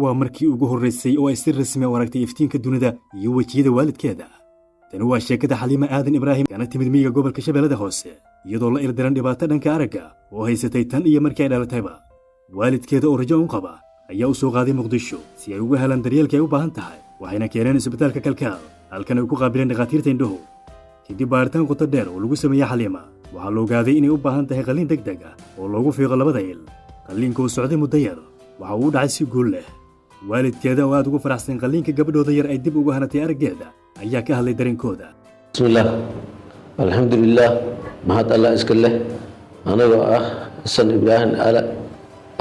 ومركي ugu horeysay oo ay si rasmi ah u aragtay iftiinka dunida iyo wajiyada waalidkeeda. Tani waa sheekada Xaliima Aadan Ibraahim kana timid miyiga gobolka Shabeellada Hoose iyadoo la ildaran dhibaato dhanka aragga oo haysatay tan iyo markii ay dhalatayba. Waalidkeeda oo rajo u qaba ayaa u soo qaaday Muqdisho si ay uga helaan daryeelka ay u baahan tahay waxayna keeneen isbitaalka Kalkaal halkan ay ku qaabileen dhaqaatiirta indhuhu. Kadib baaritaan qoto dheer oo lagu sameeyay Xaliima waxaa la ogaaday inay u baahan tahay qalliin degdeg ah oo loogu fiiqo labada il. qalliinku socday muddo yar waxa uu dhacay si guul leh. waalidkeeda oo aad ugu faraxsan qalliinka gabadhooda yar ay dib uga hanatay araggeeda ayaa ka hadlay dareenkooda. bismillah alxamdulilah mahad allah iska leh anagoo ah xasan ibraahim ala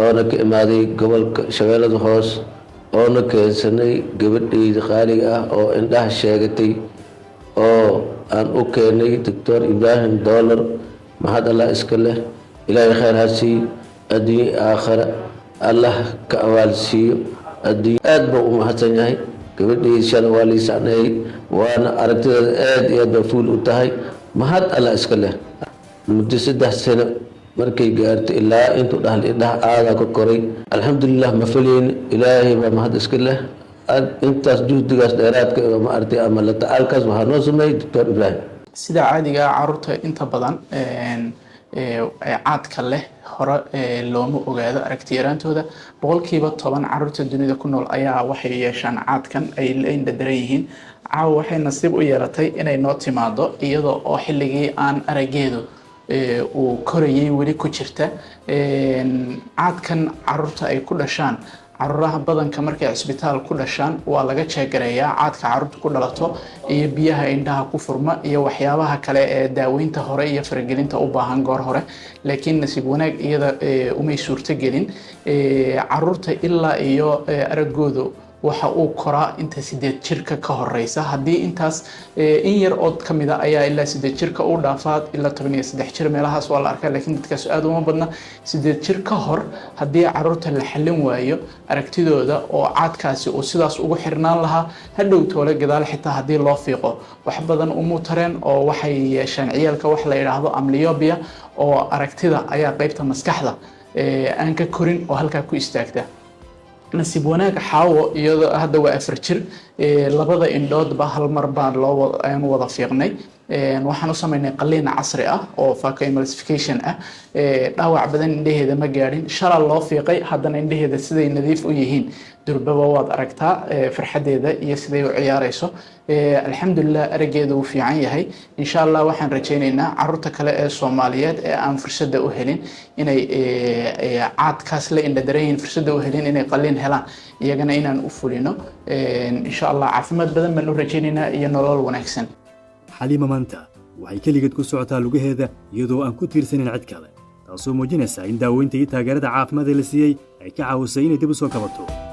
oona ka imaaday gobolka Shabeellada Hoose oona keensanay gabadhayda qaaliga ah oo indhaha sheegatay oo aan u keenay Dr. Ibrahim Dollar. mahad allah iska leh ilaahay khayr ha siiyo adduunyo aakhira allah ka awaalsiiyo adduunyo aad buu u mahadsan yahay. gabadhayda shalay waa liisanay waana aragtideeda aad iyo aad fuul u tahay mahad allah iska leh. muddo 3 sano markay gaartay ilaa intuu dhahl indhaha aada ka koray alxamdulilah ma filayn ilaahay baa mahad iska leh. intaas juhdigaas dheeraadka ma artay ama la tacaalkaas waxaa noo sameeyay Dr. Ibrahim. sida caadiga carruurta inta badan caadka leh hore looma ogaado aragti yaraantooda boqolkiiba 10 carruurta dunida ku nool ayaa waxay yeeshaan caadkan ay leeynda daran yihiin. caawa waxay nasiib u yeelatay inay noo timaado iyadoo oo xilligii aan araggeedu uu korayay weli ku jirta. caadkan carruurta ay ku dhashaan carruuraha badanka markay cisbitaal ku dhashaan waa laga jeegareeyaa caadka carruurta ku dhalato iyo biyaha indhaha ku furma iyo waxyaabaha kale ee daaweynta hore iyo faragelinta u baahan goor hore. laakiin nasiib wanaag iyada umay suurtagelin. carruurta ilaa iyo araggoodu waxa uu koraa inta 8 jirka ka horeysa. haddii intaas in yar oo kamida ayaa ilaa 8 jirka u dhaafaad ilaa 13 jir meelahaas waa la arkaa laakiin dadkaas aad uma badna. 8 jir ka hor haddii carruurta la xallin waayo aragtidooda oo caadkaasi uu sidaas ugu xirnaan lahaa hadhow toole gadaal xitaa haddii loo fiiqo wax badan uma tareen oo waxay yeeshaan ciyaalka wax la yiraahdo amblyopia oo aragtida ayaa qaybta maskaxda aan ka korin oo halka ku istaagta. nasiib wanaag xaawo iyadoo hadda waa 4 jir labada indhoodba hal mar baan aan wada fiiqnay. waxaan u sameynay qalliin casri ah oo phacoemulsification ah. dhaawac badan indhaheeda ma gaadhin shalay loo fiiqay haddana indhaheeda siday nadiif u yihiin durbaba waad aragtaa farxadeeda iyo siday u ciyaarayso. alxamdulilah araggeedu wuu fiican yahay. insha allah waxaan rajaynaynaa carruurta kale ee Soomaaliyeed ee aan fursada u helin inay caadkaas la indhadareen fursada u helin inay qalliin helaan iyagana inaan u fulino. insha allah caafimaad badan baan u rajaynaynaa iyo nolol wanaagsan. Xaliima maanta waxay kaligeed ku socotaa lugaheeda iyadoo aan ku tiirsanin cid kale taasoo muujinaysa in daaweynta iyo taageerada caafimaad ee la siiyay ay ka caawisay inay dib u soo kabato.